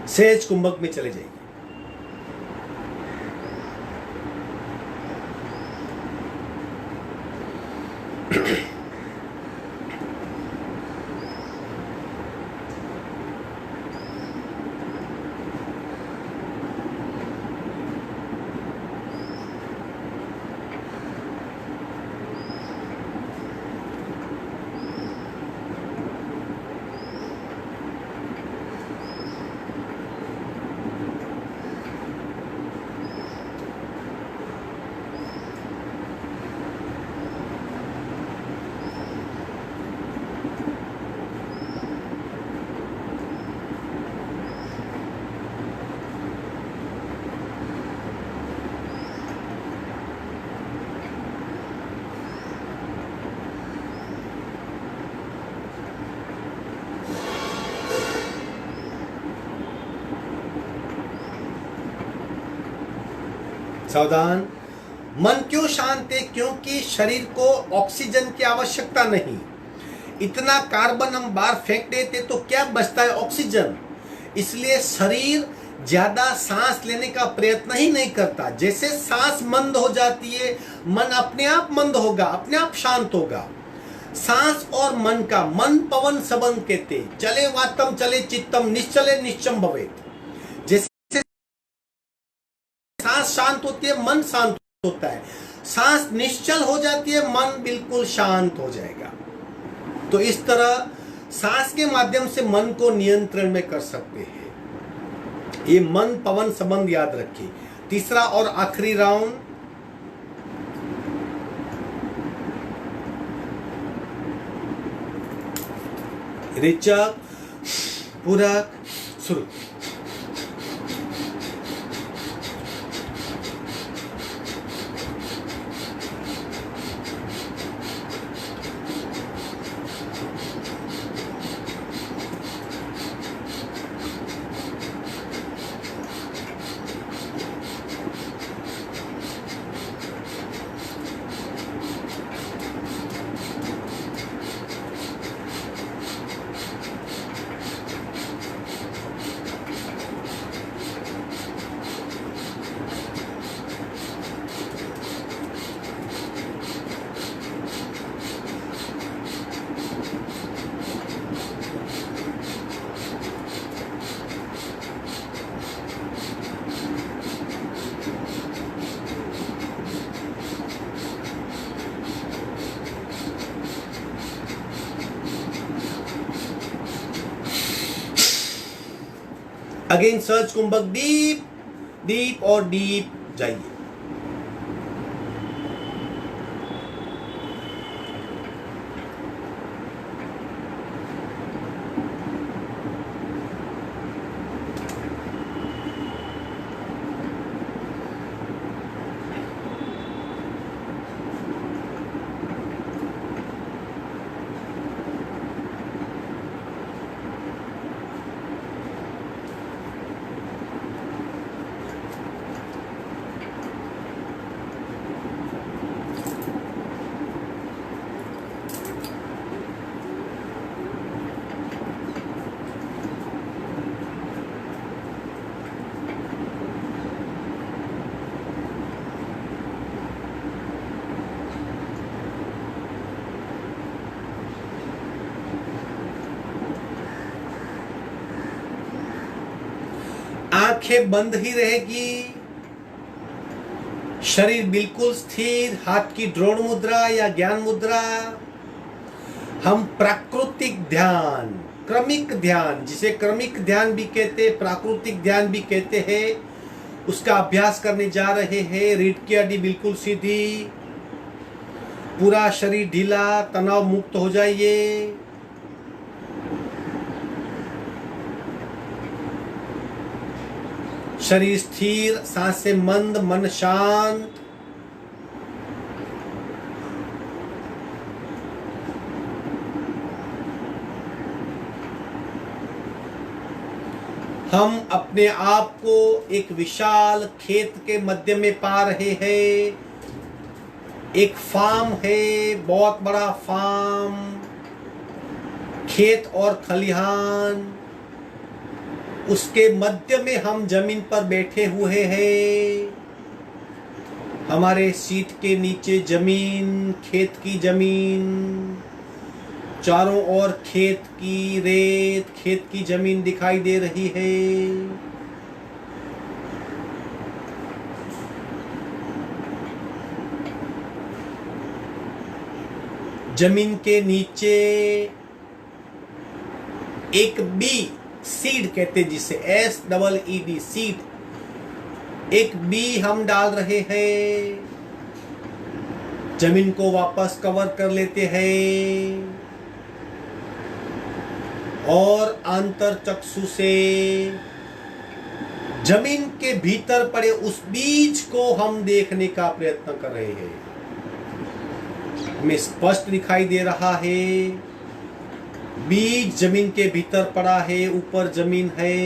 सहज कुंभक में चले जाइए। सावधान। मन क्यों शांत है? क्योंकि शरीर को ऑक्सीजन की आवश्यकता नहीं। इतना कार्बन हम बाहर फेंक देते तो क्या बचता है? ऑक्सीजन। इसलिए शरीर ज्यादा सांस लेने का प्रयत्न ही नहीं करता। जैसे सांस मंद हो जाती है, मन अपने आप मंद होगा, अपने आप शांत होगा। सांस और मन का, मन पवन सबन कहते, चले वातम चले चित्तम, निश्चले निश्चम भवेत। जैसे सांस शांत होती है, मन शांत होता है। सांस निश्चल हो जाती है, मन बिल्कुल शांत हो जाएगा। तो इस तरह सांस के माध्यम से मन को नियंत्रण में कर सकते हैं। ये मन पवन संबंध याद रखिए। तीसरा और आखिरी राउंड। रेचक, पूरक, शुरू। अगेन सर्च कुंभक, डीप डीप और डीप जाइए। आंखें बंद ही रहेगी, शरीर बिल्कुल स्थिर, हाथ की ड्रोण मुद्रा या ज्ञान मुद्रा। हम प्राकृतिक ध्यान, क्रमिक ध्यान, जिसे क्रमिक ध्यान भी कहते, प्राकृतिक ध्यान भी कहते हैं, उसका अभ्यास करने जा रहे हैं। रीढ़ की हड्डी बिल्कुल सीधी, पूरा शरीर ढीला, तनाव मुक्त हो जाइए। शरीर स्थिर, सांसें मंद, मन शांत। हम अपने आप को एक विशाल खेत के मध्य में पा रहे हैं। एक फार्म है, बहुत बड़ा फार्म, खेत और खलिहान, उसके मध्य में हम जमीन पर बैठे हुए हैं। हमारे सीट के नीचे जमीन, खेत की जमीन, चारों ओर खेत की रेत, खेत की जमीन दिखाई दे रही है। जमीन के नीचे एक बी, सीड कहते जिसे, SEED, सीड, एक बी हम डाल रहे हैं। जमीन को वापस कवर कर लेते हैं और आंतर चक्षु से जमीन के भीतर पड़े उस बीज को हम देखने का प्रयत्न कर रहे हैं। हमें स्पष्ट दिखाई दे रहा है, बीज जमीन के भीतर पड़ा है, ऊपर जमीन है।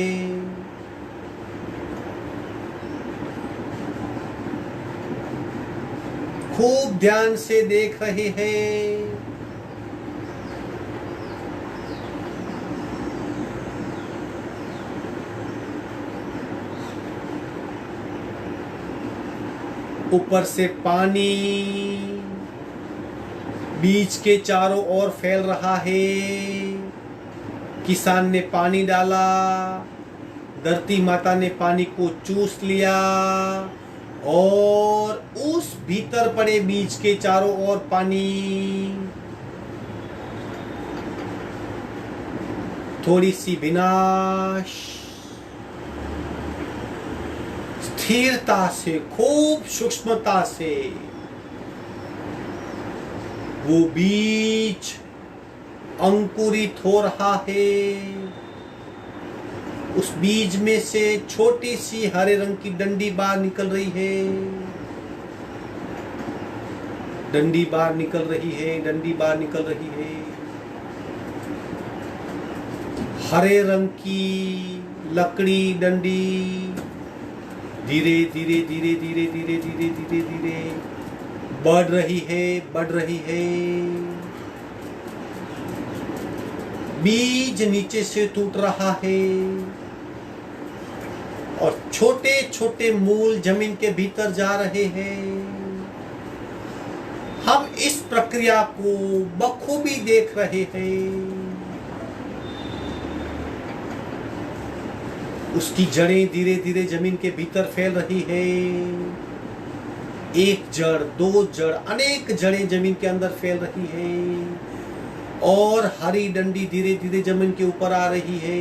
खूब ध्यान से देख रहे हैं। ऊपर से पानी बीज के चारों ओर फैल रहा है। किसान ने पानी डाला, धरती माता ने पानी को चूस लिया और उस भीतर पड़े बीज के चारों ओर पानी, थोड़ी सी विनाश, स्थिरता से, खूब सूक्ष्मता से वो बीज अंकुरित हो रहा है। उस बीज में से छोटी सी हरे रंग की डंडी बाहर निकल रही है। डंडी बाहर निकल रही है, डंडी बाहर निकल रही है। हरे रंग की लकड़ी डंडी धीरे धीरे धीरे धीरे धीरे धीरे धीरे धीरे बढ़ रही है, बढ़ रही है। बीज नीचे से टूट रहा है और छोटे छोटे मूल जमीन के भीतर जा रहे हैं। हम इस प्रक्रिया को बखूबी देख रहे हैं। उसकी जड़ें धीरे धीरे जमीन के भीतर फैल रही है। एक जड़, दो जड़, अनेक जड़ें जमीन के अंदर फैल रही है और हरी डंडी धीरे धीरे जमीन के ऊपर आ रही है।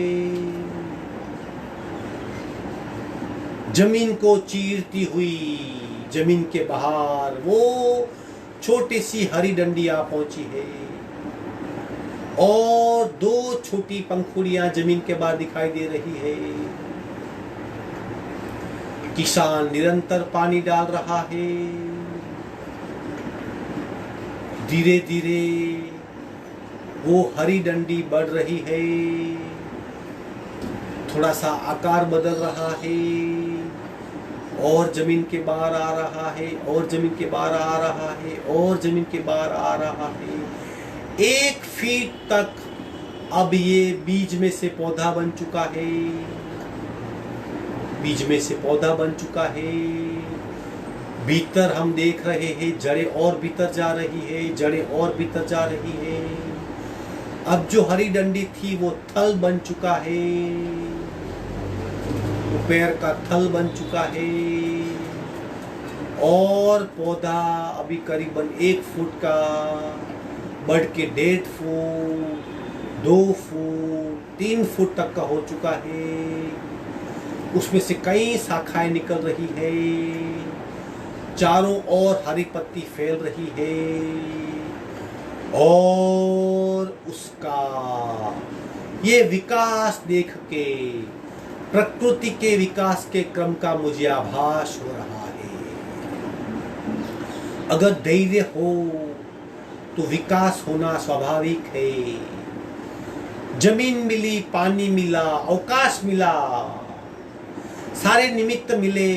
जमीन को चीरती हुई जमीन के बाहर वो छोटी सी हरी डंडी आ पहुंची है और दो छोटी पंखुड़ियां जमीन के बाहर दिखाई दे रही है। किसान निरंतर पानी डाल रहा है। धीरे धीरे वो हरी डंडी बढ़ रही है, थोड़ा सा आकार बदल रहा है और जमीन के बाहर आ रहा है और जमीन के बाहर आ रहा है और जमीन के बाहर आ रहा है। 1 फीट तक अब ये बीज में से पौधा बन चुका है। बीज में से पौधा बन चुका है। भीतर हम देख रहे हैं जड़ें और भीतर जा रही है, जड़ें और भीतर जा रही है। अब जो हरी डंडी थी वो थल बन चुका है, वो पैर का थल बन चुका है और पौधा अभी करीबन 1 फुट का बढ़ के 1.5 फुट, 2 फुट, 3 फुट तक का हो चुका है। उसमें से कई शाखाएं निकल रही है। चारों ओर हरी पत्ती फैल रही है और उसका ये विकास देख के प्रकृति के विकास के क्रम का मुझे आभास हो रहा है। अगर धैर्य हो तो विकास होना स्वाभाविक है। जमीन मिली, पानी मिला, अवकाश मिला, सारे निमित्त मिले,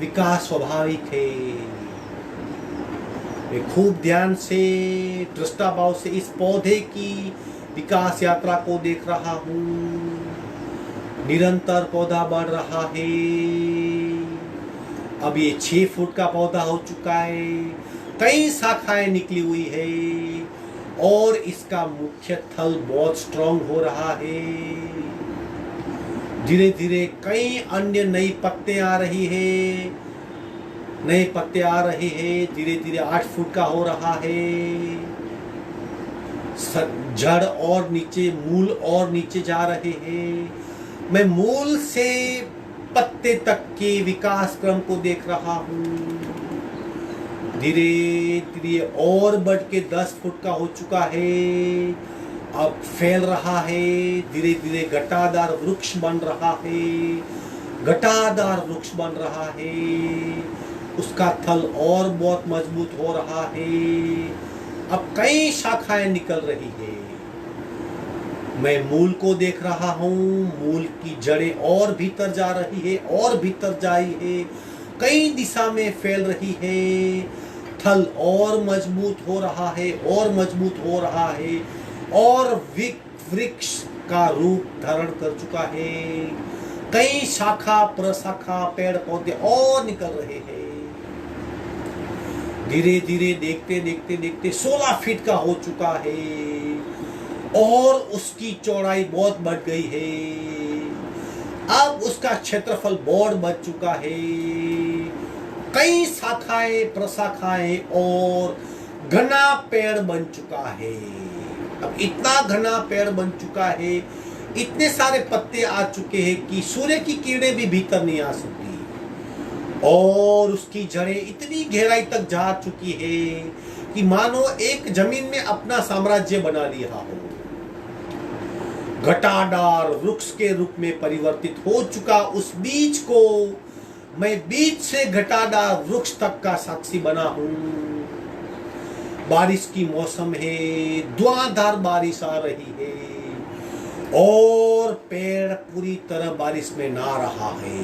विकास स्वाभाविक है। मैं खूब ध्यान से, दृष्टा भाव से इस पौधे की विकास यात्रा को देख रहा हूँ। निरंतर पौधा बढ़ रहा है। अब ये 6 फुट का पौधा हो चुका है। कई शाखाएं निकली हुई है और इसका मुख्य थल बहुत स्ट्रॉन्ग हो रहा है। धीरे धीरे कई अन्य नई पत्ते आ रही है, नए पत्ते आ रहे हैं। धीरे धीरे 8 फुट का हो रहा है। जड़ और नीचे, मूल और नीचे जा रहे हैं। मैं मूल से पत्ते तक के विकास क्रम को देख रहा हूँ। धीरे धीरे और बढ़ के 10 फुट का हो चुका है। अब फैल रहा है। धीरे धीरे घटादार वृक्ष बन रहा है। घटादार वृक्ष बन रहा है। उसका थल और बहुत मजबूत हो रहा है। अब कई शाखाएं निकल रही है। मैं मूल को देख रहा हूँ। मूल की जड़ें और भीतर जा रही है और भीतर जाई है, कई दिशा में फैल रही है। थल और मजबूत हो रहा है और मजबूत हो रहा है और वृक्ष का रूप धारण कर चुका है। कई शाखा प्रशाखा पेड़ पौधे और निकल रहे हैं। धीरे धीरे देखते देखते देखते 16 फीट का हो चुका है और उसकी चौड़ाई बहुत बढ़ गई है। अब उसका क्षेत्रफल बहुत बढ़ चुका है। कई शाखाएं प्रशाखाएं और घना पेड़ बन चुका है। अब इतना घना पेड़ बन चुका है, इतने सारे पत्ते आ चुके हैं कि सूर्य की किरणें भी भीतर नहीं आ सकती और उसकी जड़ें इतनी गहराई तक जा चुकी है कि मानो एक जमीन में अपना साम्राज्य बना लिया हो। घटादार वृक्ष के रूप में परिवर्तित हो चुका उस बीज को मैं बीज से घटादार वृक्ष तक का साक्षी बना हूं। बारिश की मौसम है, धुआंधार बारिश आ रही है और पेड़ पूरी तरह बारिश में नहा रहा है।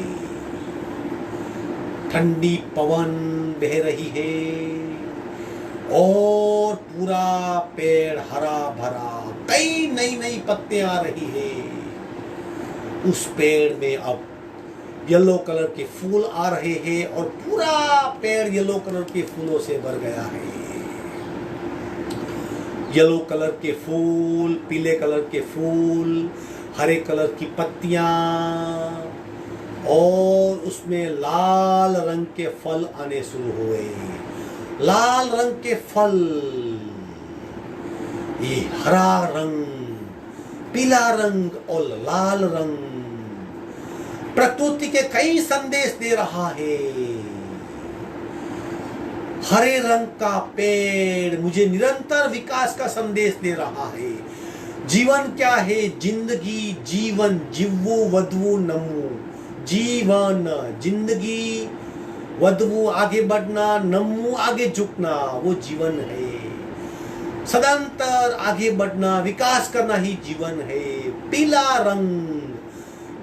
ठंडी पवन बह रही है और पूरा पेड़ हरा भरा, कई नई नई पत्तियां आ रही है। उस पेड़ में अब येलो कलर के फूल आ रहे हैं और पूरा पेड़ येलो कलर के फूलों से भर गया है। येलो कलर के फूल, पीले कलर के फूल, हरे कलर की पत्तियां और उसमें लाल रंग के फल आने शुरू हुए। लाल रंग के फल, ये हरा रंग, पीला रंग और लाल रंग प्रकृति के कई संदेश दे रहा है। हरे रंग का पेड़ मुझे निरंतर विकास का संदेश दे रहा है। जीवन क्या है? जिंदगी, जीवन, जिव्वु वधवु नमु। जीवन, जिंदगी, वधवु आगे बढ़ना, नमु आगे झुकना, वो जीवन है। सदांतर आगे बढ़ना, विकास करना ही जीवन है। पीला रंग,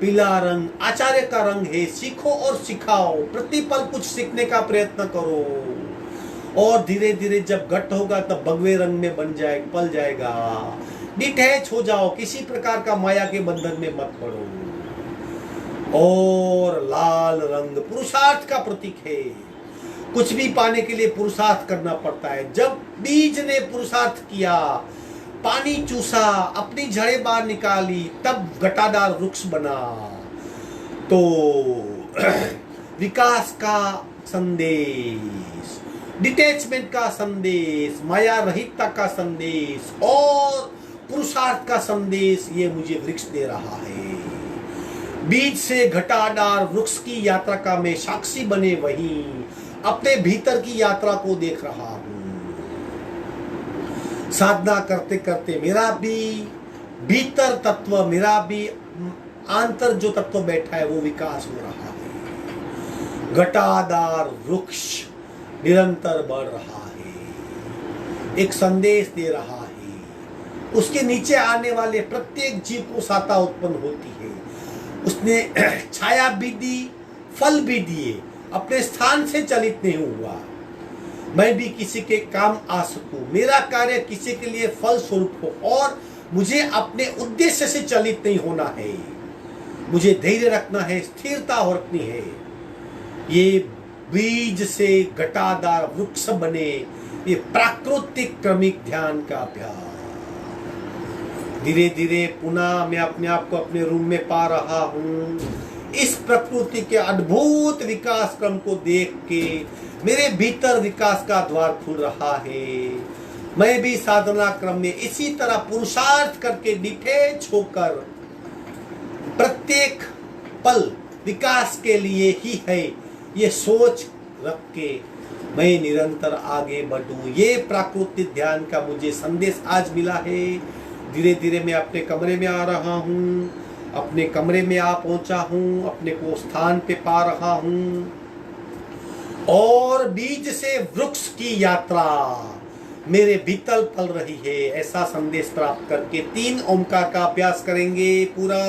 पीला रंग आचार्य का रंग है। सीखो और सिखाओ, प्रतिपल कुछ सीखने का प्रयत्न करो और धीरे धीरे जब घट होगा तब भगवे रंग में पल जाएगा। डिटैच हो जाओ, किसी प्रकार का माया के बंधन में मत पड़ो। और लाल रंग पुरुषार्थ का प्रतीक है। कुछ भी पाने के लिए पुरुषार्थ करना पड़ता है। जब बीज ने पुरुषार्थ किया, पानी चूसा, अपनी जड़ें बाहर निकाली, तब घटादार वृक्ष बना। तो विकास का संदेश, डिटैचमेंट का संदेश, माया रहितता का संदेश और पुरुषार्थ का संदेश ये मुझे वृक्ष दे रहा है। बीज से घटादार वृक्ष की यात्रा का मैं साक्षी बने वहीं अपने भीतर की यात्रा को देख रहा हूं। साधना करते करते मेरा भी भीतर तत्व, मेरा भी आंतर जो तत्व बैठा है वो विकास हो रहा है। घटादार वृक्ष निरंतर बढ़ रहा है, एक संदेश दे रहा है। उसके नीचे आने वाले प्रत्येक जीव को साता उत्पन्न होती है। उसने छाया भी दी, फल भी दिए, अपने स्थान से चलित नहीं हुआ। मैं भी किसी के काम आ सकूं, मेरा कार्य किसी के लिए फल स्वरूप हो और मुझे अपने उद्देश्य से चलित नहीं होना है। मुझे धैर्य रखना है, स्थिरता रखनी है। ये बीज से घटादार वृक्ष बने, ये प्राकृतिक क्रमिक ध्यान का अभ्यास। धीरे धीरे पुनः मैं अपने आप को अपने रूम में पा रहा हूँ। इस प्रकृति के अद्भुत विकास क्रम को देख के मेरे भीतर विकास का द्वार खुल रहा है। मैं भी साधना क्रम में इसी तरह पुरुषार्थ करके डिटैच होकर प्रत्येक पल विकास के लिए ही है, ये सोच रख के मैं निरंतर आगे बढ़ूं। ये प्राकृतिक ध्यान का मुझे संदेश आज मिला है। धीरे धीरे मैं अपने कमरे में आ रहा हूँ, अपने कमरे में आ पहुंचा हूँ, अपने को स्थान पे पा रहा हूँ और बीज से वृक्ष की यात्रा मेरे भीतर फल रही है, ऐसा संदेश प्राप्त करके 3 ओमकार का अभ्यास करेंगे पूरा।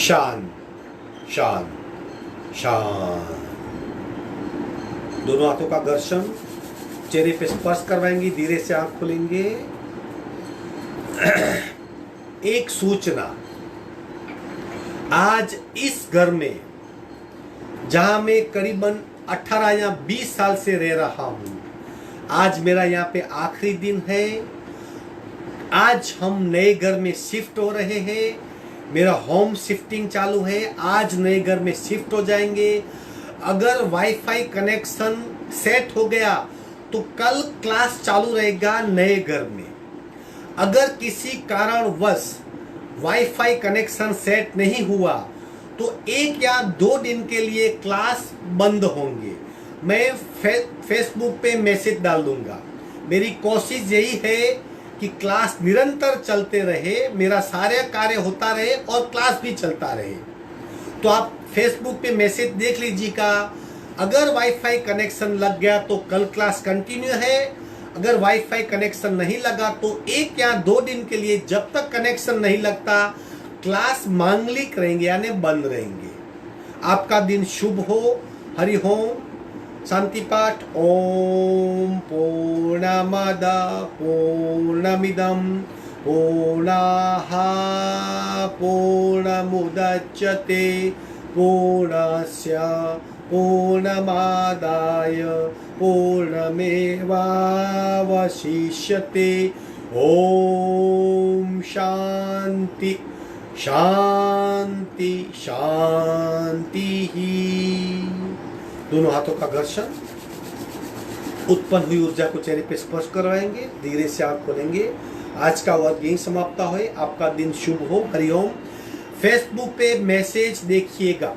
शांत शांत शांत। दोनों हाथों का घर्षण, चेहरे पे स्पर्श करवाएंगे, धीरे से आंख खोलेंगे। एक सूचना, आज इस घर में जहां मैं करीबन 18 या 20 साल से रह रहा हूं, आज मेरा यहाँ पे आखिरी दिन है। आज हम नए घर में शिफ्ट हो रहे हैं, मेरा होम शिफ्टिंग चालू है। आज नए घर में शिफ्ट हो जाएंगे। अगर वाईफाई कनेक्शन सेट हो गया तो कल क्लास चालू रहेगा नए घर में। अगर किसी कारणवश वाईफाई कनेक्शन सेट नहीं हुआ तो 1 या 2 दिन के लिए क्लास बंद होंगे। मैं फेसबुक पे मैसेज डाल दूंगा। मेरी कोशिश यही है कि क्लास निरंतर चलते रहे, मेरा सारे कार्य होता रहे और क्लास भी चलता रहे। तो आप फेसबुक पे मैसेज देख लीजिएगा। अगर वाईफाई कनेक्शन लग गया तो कल क्लास कंटिन्यू है। अगर वाईफाई कनेक्शन नहीं लगा तो 1 या 2 दिन के लिए, जब तक कनेक्शन नहीं लगता, क्लास मांगलिक रहेंगे यानी बंद रहेंगे। आपका दिन शुभ हो। हरि ओम। शांति पाठ। ओम पूर्णमद पूर्णमिदं पूर्णाः पूर्णमुदच्यते पूर्णस्य पूर्णमादाय पूर्णमेवावशिष्यते। ओम शांति शांति शांति। दोनों हाथों का घर्षण, उत्पन्न हुई ऊर्जा को चेहरे पे स्पर्श करवाएंगे, धीरे से आंख खोलेंगे। आज का वर्ग यही समाप्त हो। आपका दिन शुभ हो। हरिओम। फेसबुक पे मैसेज देखिएगा।